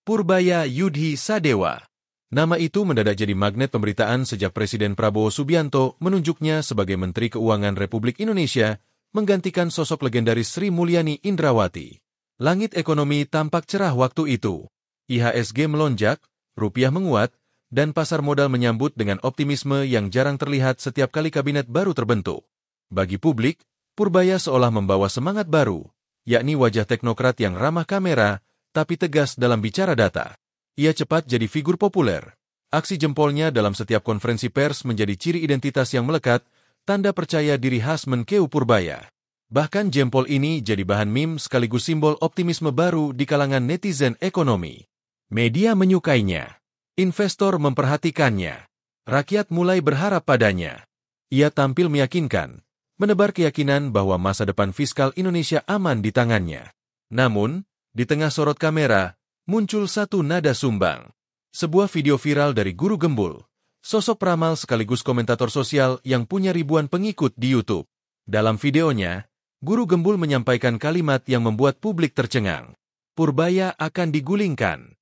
Purbaya Yudhi Sadewa. Nama itu mendadak jadi magnet pemberitaan sejak Presiden Prabowo Subianto menunjuknya sebagai Menteri Keuangan Republik Indonesia menggantikan sosok legendaris Sri Mulyani Indrawati. Langit ekonomi tampak cerah waktu itu. IHSG melonjak, rupiah menguat, dan pasar modal menyambut dengan optimisme yang jarang terlihat setiap kali kabinet baru terbentuk. Bagi publik, Purbaya seolah membawa semangat baru, yakni wajah teknokrat yang ramah kamera, tapi tegas dalam bicara data. Ia cepat jadi figur populer. Aksi jempolnya dalam setiap konferensi pers menjadi ciri identitas yang melekat, tanda percaya diri khas Menkeu Purbaya. Bahkan jempol ini jadi bahan meme sekaligus simbol optimisme baru di kalangan netizen ekonomi. Media menyukainya. Investor memperhatikannya. Rakyat mulai berharap padanya. Ia tampil meyakinkan, menebar keyakinan bahwa masa depan fiskal Indonesia aman di tangannya. Namun, di tengah sorot kamera, muncul satu nada sumbang. Sebuah video viral dari Guru Gembul, sosok peramal sekaligus komentator sosial yang punya ribuan pengikut di YouTube. Dalam videonya, Guru Gembul menyampaikan kalimat yang membuat publik tercengang. Purbaya akan digulingkan.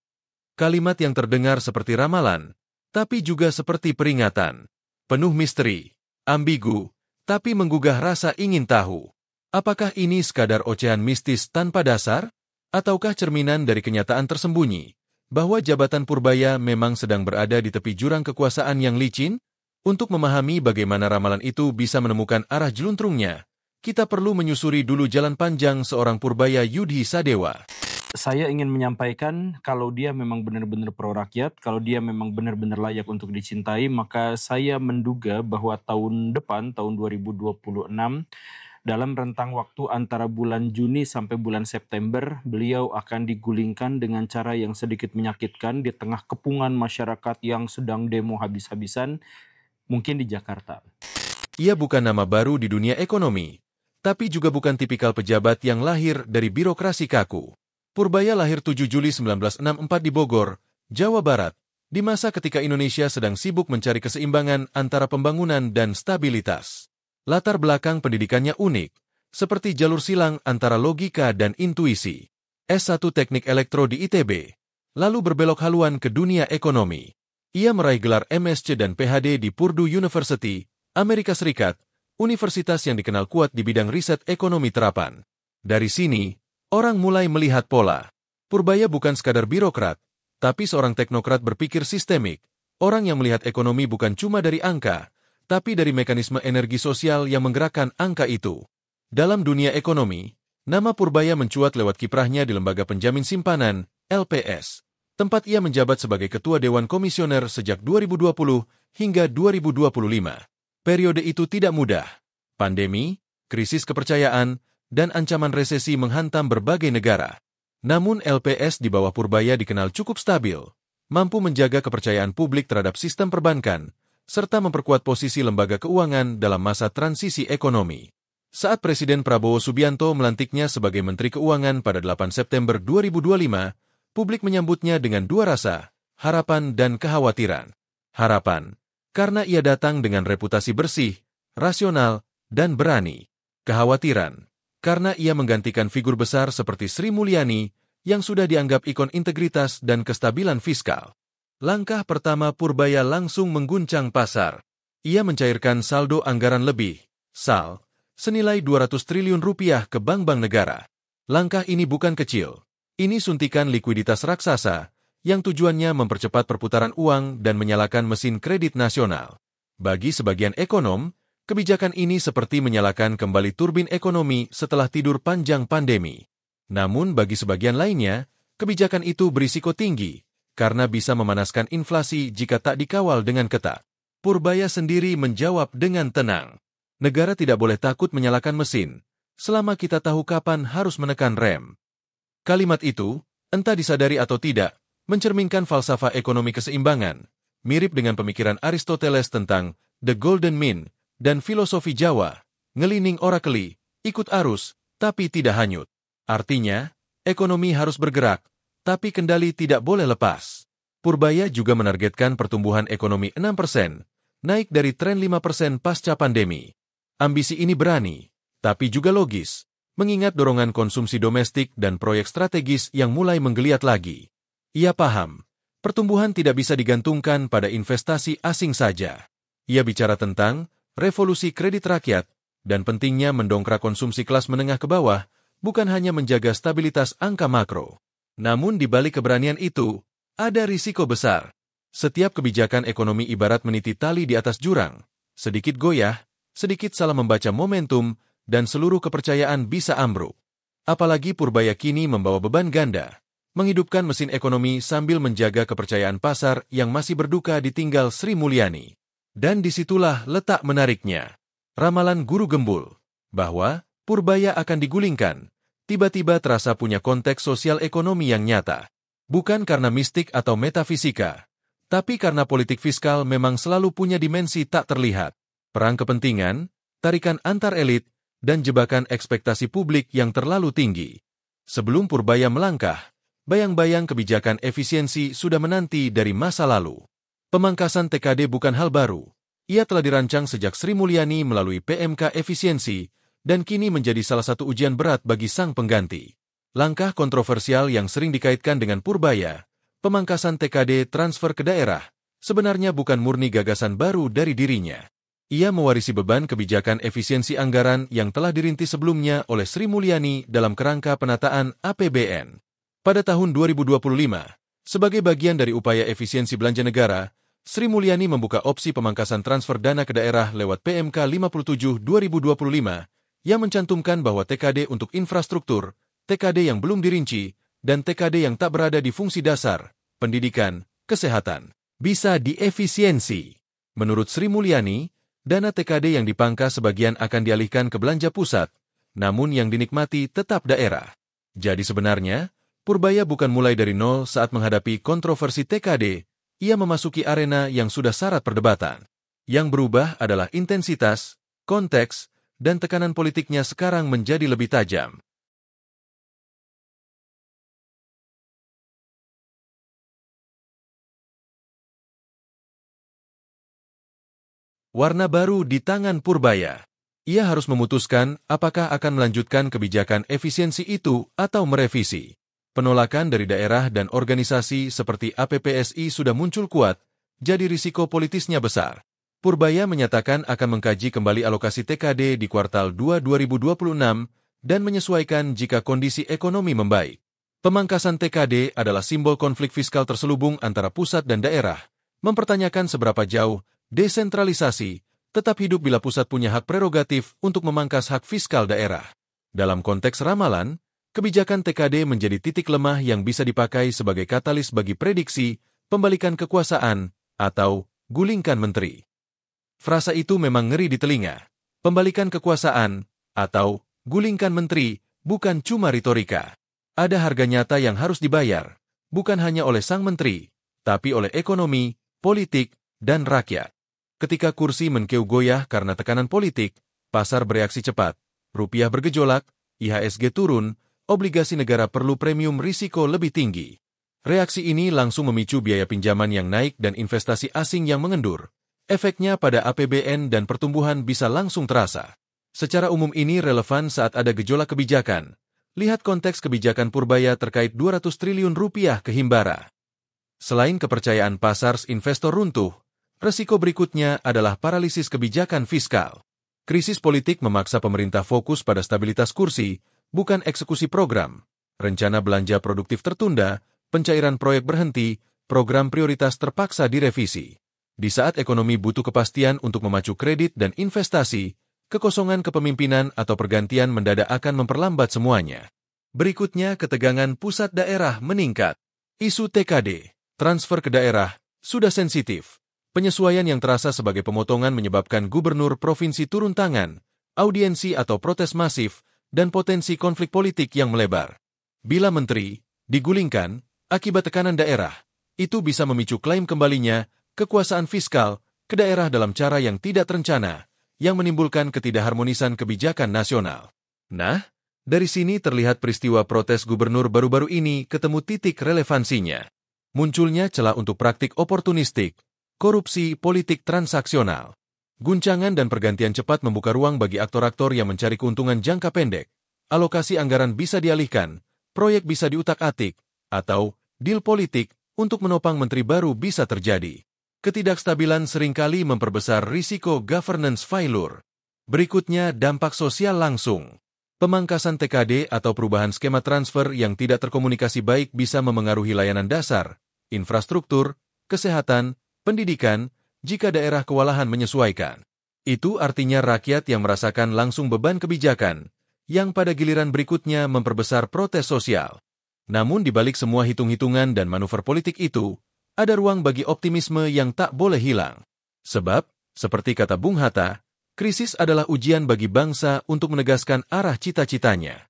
Kalimat yang terdengar seperti ramalan, tapi juga seperti peringatan. Penuh misteri, ambigu, tapi menggugah rasa ingin tahu. Apakah ini sekadar ocehan mistis tanpa dasar? Ataukah cerminan dari kenyataan tersembunyi, bahwa jabatan Purbaya memang sedang berada di tepi jurang kekuasaan yang licin? Untuk memahami bagaimana ramalan itu bisa menemukan arah jeluntrungnya, kita perlu menyusuri dulu jalan panjang seorang Purbaya Yudhi Sadewa. Saya ingin menyampaikan kalau dia memang benar-benar pro rakyat, kalau dia memang benar-benar layak untuk dicintai, maka saya menduga bahwa tahun depan, tahun 2026, dalam rentang waktu antara bulan Juni sampai bulan September, beliau akan digulingkan dengan cara yang sedikit menyakitkan di tengah kepungan masyarakat yang sedang demo habis-habisan, mungkin di Jakarta. Ia bukan nama baru di dunia ekonomi, tapi juga bukan tipikal pejabat yang lahir dari birokrasi kaku. Purbaya lahir 7 Juli 1964 di Bogor, Jawa Barat, di masa ketika Indonesia sedang sibuk mencari keseimbangan antara pembangunan dan stabilitas. Latar belakang pendidikannya unik, seperti jalur silang antara logika dan intuisi. S1 Teknik Elektro di ITB, lalu berbelok haluan ke dunia ekonomi. Ia meraih gelar MSc dan PhD di Purdue University, Amerika Serikat, universitas yang dikenal kuat di bidang riset ekonomi terapan. Dari sini, orang mulai melihat pola. Purbaya bukan sekadar birokrat, tapi seorang teknokrat berpikir sistemik, orang yang melihat ekonomi bukan cuma dari angka, tapi dari mekanisme energi sosial yang menggerakkan angka itu. Dalam dunia ekonomi, nama Purbaya mencuat lewat kiprahnya di Lembaga Penjamin Simpanan, LPS, tempat ia menjabat sebagai Ketua Dewan Komisioner sejak 2020 hingga 2025. Periode itu tidak mudah. Pandemi, krisis kepercayaan, dan ancaman resesi menghantam berbagai negara. Namun LPS di bawah Purbaya dikenal cukup stabil, mampu menjaga kepercayaan publik terhadap sistem perbankan, serta memperkuat posisi lembaga keuangan dalam masa transisi ekonomi. Saat Presiden Prabowo Subianto melantiknya sebagai Menteri Keuangan pada 8 September 2025, publik menyambutnya dengan dua rasa, harapan dan kekhawatiran. Harapan, karena ia datang dengan reputasi bersih, rasional, dan berani. Kekhawatiran, karena ia menggantikan figur besar seperti Sri Mulyani yang sudah dianggap ikon integritas dan kestabilan fiskal. Langkah pertama Purbaya langsung mengguncang pasar. Ia mencairkan saldo anggaran lebih, SAL, senilai 200 triliun rupiah ke bank-bank negara. Langkah ini bukan kecil. Ini suntikan likuiditas raksasa, yang tujuannya mempercepat perputaran uang dan menyalakan mesin kredit nasional. Bagi sebagian ekonom, kebijakan ini seperti menyalakan kembali turbin ekonomi setelah tidur panjang pandemi. Namun bagi sebagian lainnya, kebijakan itu berisiko tinggi, karena bisa memanaskan inflasi jika tak dikawal dengan ketat. Purbaya sendiri menjawab dengan tenang. Negara tidak boleh takut menyalakan mesin, selama kita tahu kapan harus menekan rem. Kalimat itu, entah disadari atau tidak, mencerminkan falsafah ekonomi keseimbangan, mirip dengan pemikiran Aristoteles tentang the golden mean dan filosofi Jawa, ngelining ora keli, ikut arus, tapi tidak hanyut. Artinya, ekonomi harus bergerak, tapi kendali tidak boleh lepas. Purbaya juga menargetkan pertumbuhan ekonomi 6%, naik dari tren 5% pasca pandemi. Ambisi ini berani, tapi juga logis, mengingat dorongan konsumsi domestik dan proyek strategis yang mulai menggeliat lagi. Ia paham, pertumbuhan tidak bisa digantungkan pada investasi asing saja. Ia bicara tentang revolusi kredit rakyat dan pentingnya mendongkrak konsumsi kelas menengah ke bawah, bukan hanya menjaga stabilitas angka makro. Namun di balik keberanian itu, ada risiko besar. Setiap kebijakan ekonomi ibarat meniti tali di atas jurang. Sedikit goyah, sedikit salah membaca momentum, dan seluruh kepercayaan bisa ambruk. Apalagi Purbaya kini membawa beban ganda, menghidupkan mesin ekonomi sambil menjaga kepercayaan pasar yang masih berduka ditinggal Sri Mulyani. Dan disitulah letak menariknya. Ramalan Guru Gembul, bahwa Purbaya akan digulingkan, tiba-tiba terasa punya konteks sosial ekonomi yang nyata. Bukan karena mistik atau metafisika, tapi karena politik fiskal memang selalu punya dimensi tak terlihat. Perang kepentingan, tarikan antar elit, dan jebakan ekspektasi publik yang terlalu tinggi. Sebelum Purbaya melangkah, bayang-bayang kebijakan efisiensi sudah menanti dari masa lalu. Pemangkasan TKD bukan hal baru. Ia telah dirancang sejak Sri Mulyani melalui PMK efisiensi, dan kini menjadi salah satu ujian berat bagi sang pengganti. Langkah kontroversial yang sering dikaitkan dengan Purbaya, pemangkasan TKD transfer ke daerah, sebenarnya bukan murni gagasan baru dari dirinya. Ia mewarisi beban kebijakan efisiensi anggaran yang telah dirintis sebelumnya oleh Sri Mulyani dalam kerangka penataan APBN. Pada tahun 2025, sebagai bagian dari upaya efisiensi belanja negara, Sri Mulyani membuka opsi pemangkasan transfer dana ke daerah lewat PMK 57/2025 yang mencantumkan bahwa TKD untuk infrastruktur, TKD yang belum dirinci, dan TKD yang tak berada di fungsi dasar, pendidikan, kesehatan, bisa diefisiensi. Menurut Sri Mulyani, dana TKD yang dipangkas sebagian akan dialihkan ke belanja pusat, namun yang dinikmati tetap daerah. Jadi sebenarnya, Purbaya bukan mulai dari nol saat menghadapi kontroversi TKD, ia memasuki arena yang sudah syarat perdebatan. Yang berubah adalah intensitas, konteks, dan tekanan politiknya sekarang menjadi lebih tajam. Warna baru di tangan Purbaya. Ia harus memutuskan apakah akan melanjutkan kebijakan efisiensi itu atau merevisi. Penolakan dari daerah dan organisasi seperti APPSI sudah muncul kuat, jadi risiko politisnya besar. Purbaya menyatakan akan mengkaji kembali alokasi TKD di kuartal 2 2026 dan menyesuaikan jika kondisi ekonomi membaik. Pemangkasan TKD adalah simbol konflik fiskal terselubung antara pusat dan daerah, mempertanyakan seberapa jauh desentralisasi tetap hidup bila pusat punya hak prerogatif untuk memangkas hak fiskal daerah. Dalam konteks ramalan, kebijakan TKD menjadi titik lemah yang bisa dipakai sebagai katalis bagi prediksi, pembalikan kekuasaan, atau gulingkan menteri. Frasa itu memang ngeri di telinga. Pembalikan kekuasaan, atau gulingkan menteri, bukan cuma retorika. Ada harga nyata yang harus dibayar, bukan hanya oleh sang menteri, tapi oleh ekonomi, politik, dan rakyat. Ketika kursi Menkeu goyah karena tekanan politik, pasar bereaksi cepat, rupiah bergejolak, IHSG turun, obligasi negara perlu premium risiko lebih tinggi. Reaksi ini langsung memicu biaya pinjaman yang naik dan investasi asing yang mengendur. Efeknya pada APBN dan pertumbuhan bisa langsung terasa. Secara umum ini relevan saat ada gejolak kebijakan. Lihat konteks kebijakan Purbaya terkait 200 triliun rupiah ke Himbara. Selain kepercayaan pasar investor runtuh, resiko berikutnya adalah paralisis kebijakan fiskal. Krisis politik memaksa pemerintah fokus pada stabilitas kursi, bukan eksekusi program. Rencana belanja produktif tertunda, pencairan proyek berhenti, program prioritas terpaksa direvisi. Di saat ekonomi butuh kepastian untuk memacu kredit dan investasi, kekosongan kepemimpinan atau pergantian mendadak akan memperlambat semuanya. Berikutnya, ketegangan pusat daerah meningkat. Isu TKD, transfer ke daerah, sudah sensitif. Penyesuaian yang terasa sebagai pemotongan menyebabkan gubernur provinsi turun tangan, audiensi atau protes masif, dan potensi konflik politik yang melebar. Bila menteri digulingkan akibat tekanan daerah, itu bisa memicu klaim kembalinya kekuasaan fiskal ke daerah dalam cara yang tidak terencana, yang menimbulkan ketidakharmonisan kebijakan nasional. Nah, dari sini terlihat peristiwa protes gubernur baru-baru ini ketemu titik relevansinya. Munculnya celah untuk praktik oportunistik, korupsi politik transaksional. Guncangan dan pergantian cepat membuka ruang bagi aktor-aktor yang mencari keuntungan jangka pendek. Alokasi anggaran bisa dialihkan, proyek bisa diutak-atik, atau deal politik untuk menopang menteri baru bisa terjadi. Ketidakstabilan seringkali memperbesar risiko governance failure. Berikutnya, dampak sosial langsung. Pemangkasan TKD atau perubahan skema transfer yang tidak terkomunikasi baik bisa memengaruhi layanan dasar, infrastruktur, kesehatan, pendidikan, jika daerah kewalahan menyesuaikan. Itu artinya rakyat yang merasakan langsung beban kebijakan, yang pada giliran berikutnya memperbesar protes sosial. Namun di balik semua hitung-hitungan dan manuver politik itu, ada ruang bagi optimisme yang tak boleh hilang. Sebab, seperti kata Bung Hatta, krisis adalah ujian bagi bangsa untuk menegaskan arah cita-citanya.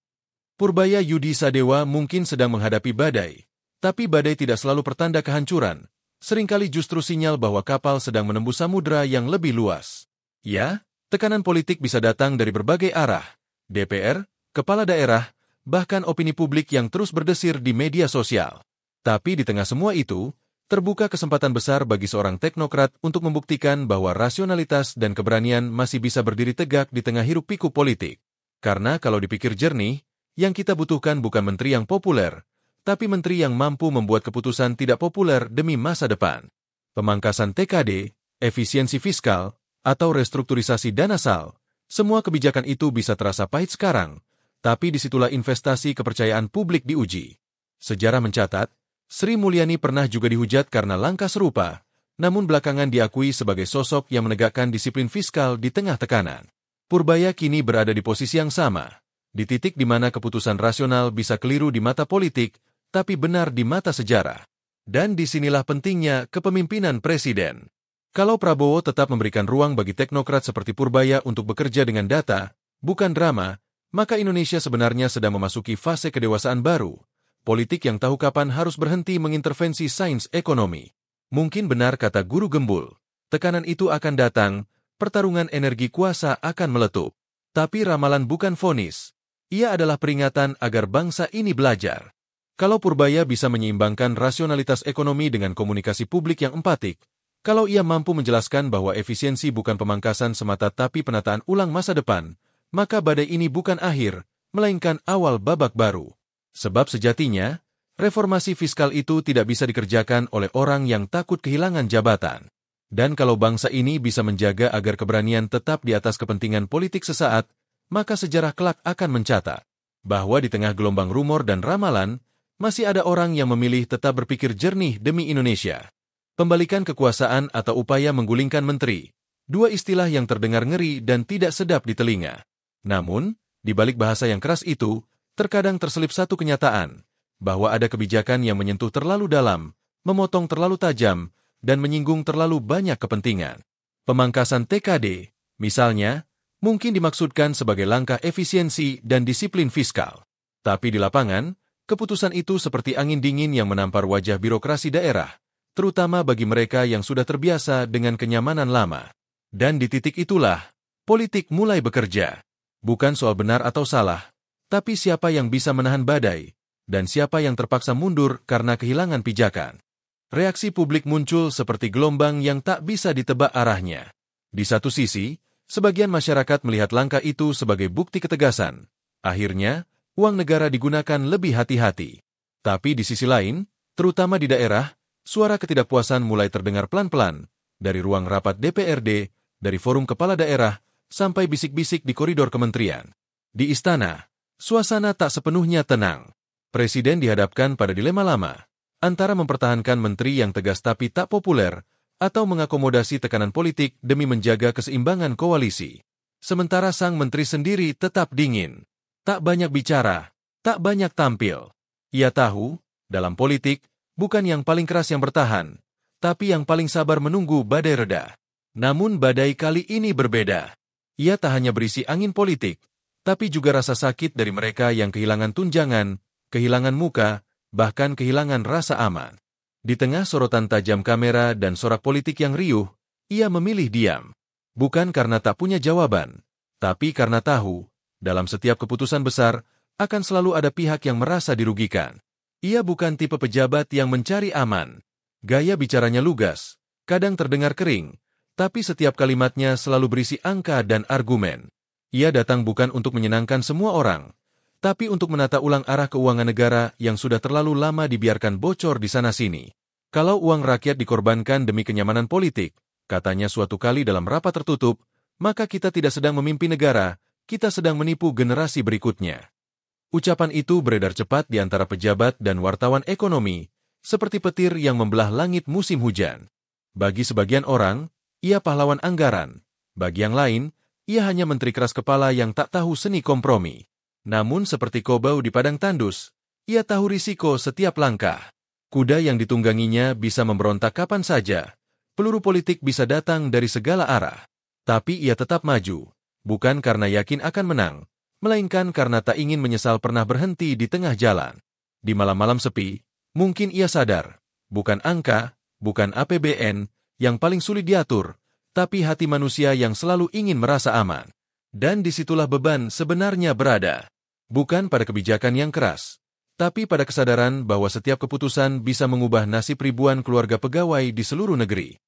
Purbaya Yudi Sadewa mungkin sedang menghadapi badai, tapi badai tidak selalu pertanda kehancuran, seringkali justru sinyal bahwa kapal sedang menembus samudera yang lebih luas. Ya, tekanan politik bisa datang dari berbagai arah, DPR, kepala daerah, bahkan opini publik yang terus berdesir di media sosial. Tapi di tengah semua itu, terbuka kesempatan besar bagi seorang teknokrat untuk membuktikan bahwa rasionalitas dan keberanian masih bisa berdiri tegak di tengah hiruk-pikuk politik. Karena kalau dipikir jernih, yang kita butuhkan bukan menteri yang populer, tapi menteri yang mampu membuat keputusan tidak populer demi masa depan. Pemangkasan TKD, efisiensi fiskal, atau restrukturisasi dana SAL, semua kebijakan itu bisa terasa pahit sekarang, tapi disitulah investasi kepercayaan publik diuji. Sejarah mencatat, Sri Mulyani pernah juga dihujat karena langkah serupa, namun belakangan diakui sebagai sosok yang menegakkan disiplin fiskal di tengah tekanan. Purbaya kini berada di posisi yang sama, di titik di mana keputusan rasional bisa keliru di mata politik, tapi benar di mata sejarah. Dan disinilah pentingnya kepemimpinan presiden. Kalau Prabowo tetap memberikan ruang bagi teknokrat seperti Purbaya untuk bekerja dengan data, bukan drama, maka Indonesia sebenarnya sedang memasuki fase kedewasaan baru. Politik yang tahu kapan harus berhenti mengintervensi sains ekonomi. Mungkin benar kata Guru Gembul, tekanan itu akan datang, pertarungan energi kuasa akan meletup. Tapi ramalan bukan vonis. Ia adalah peringatan agar bangsa ini belajar. Kalau Purbaya bisa menyeimbangkan rasionalitas ekonomi dengan komunikasi publik yang empatik, kalau ia mampu menjelaskan bahwa efisiensi bukan pemangkasan semata tapi penataan ulang masa depan, maka badai ini bukan akhir, melainkan awal babak baru. Sebab sejatinya, reformasi fiskal itu tidak bisa dikerjakan oleh orang yang takut kehilangan jabatan. Dan kalau bangsa ini bisa menjaga agar keberanian tetap di atas kepentingan politik sesaat, maka sejarah kelak akan mencatat bahwa di tengah gelombang rumor dan ramalan, masih ada orang yang memilih tetap berpikir jernih demi Indonesia. Pembalikan kekuasaan atau upaya menggulingkan menteri, dua istilah yang terdengar ngeri dan tidak sedap di telinga. Namun, di balik bahasa yang keras itu, terkadang terselip satu kenyataan, bahwa ada kebijakan yang menyentuh terlalu dalam, memotong terlalu tajam, dan menyinggung terlalu banyak kepentingan. Pemangkasan TKD, misalnya, mungkin dimaksudkan sebagai langkah efisiensi dan disiplin fiskal. Tapi di lapangan, keputusan itu seperti angin dingin yang menampar wajah birokrasi daerah, terutama bagi mereka yang sudah terbiasa dengan kenyamanan lama. Dan di titik itulah, politik mulai bekerja. Bukan soal benar atau salah, tapi siapa yang bisa menahan badai, dan siapa yang terpaksa mundur karena kehilangan pijakan. Reaksi publik muncul seperti gelombang yang tak bisa ditebak arahnya. Di satu sisi, sebagian masyarakat melihat langkah itu sebagai bukti ketegasan. Akhirnya, uang negara digunakan lebih hati-hati. Tapi di sisi lain, terutama di daerah, suara ketidakpuasan mulai terdengar pelan-pelan, dari ruang rapat DPRD, dari forum kepala daerah, sampai bisik-bisik di koridor kementerian. Di istana, suasana tak sepenuhnya tenang. Presiden dihadapkan pada dilema lama, antara mempertahankan menteri yang tegas tapi tak populer, atau mengakomodasi tekanan politik demi menjaga keseimbangan koalisi. Sementara sang menteri sendiri tetap dingin. Tak banyak bicara, tak banyak tampil. Ia tahu, dalam politik, bukan yang paling keras yang bertahan, tapi yang paling sabar menunggu badai reda. Namun badai kali ini berbeda. Ia tak hanya berisi angin politik, tapi juga rasa sakit dari mereka yang kehilangan tunjangan, kehilangan muka, bahkan kehilangan rasa aman. Di tengah sorotan tajam kamera dan sorak politik yang riuh, ia memilih diam. Bukan karena tak punya jawaban, tapi karena tahu, dalam setiap keputusan besar, akan selalu ada pihak yang merasa dirugikan. Ia bukan tipe pejabat yang mencari aman. Gaya bicaranya lugas, kadang terdengar kering, tapi setiap kalimatnya selalu berisi angka dan argumen. Ia datang bukan untuk menyenangkan semua orang, Tapi untuk menata ulang arah keuangan negara yang sudah terlalu lama dibiarkan bocor di sana-sini. Kalau uang rakyat dikorbankan demi kenyamanan politik, katanya suatu kali dalam rapat tertutup, maka kita tidak sedang memimpin negara, kita sedang menipu generasi berikutnya. Ucapan itu beredar cepat di antara pejabat dan wartawan ekonomi, seperti petir yang membelah langit musim hujan. Bagi sebagian orang, ia pahlawan anggaran. Bagi yang lain, ia hanya menteri keras kepala yang tak tahu seni kompromi. Namun seperti kobau di padang tandus, ia tahu risiko setiap langkah. Kuda yang ditungganginya bisa memberontak kapan saja. Peluru politik bisa datang dari segala arah. Tapi ia tetap maju, bukan karena yakin akan menang, melainkan karena tak ingin menyesal pernah berhenti di tengah jalan. Di malam-malam sepi, mungkin ia sadar, bukan angka, bukan APBN, yang paling sulit diatur, tapi hati manusia yang selalu ingin merasa aman. Dan disitulah beban sebenarnya berada. Bukan pada kebijakan yang keras, tapi pada kesadaran bahwa setiap keputusan bisa mengubah nasib ribuan keluarga pegawai di seluruh negeri.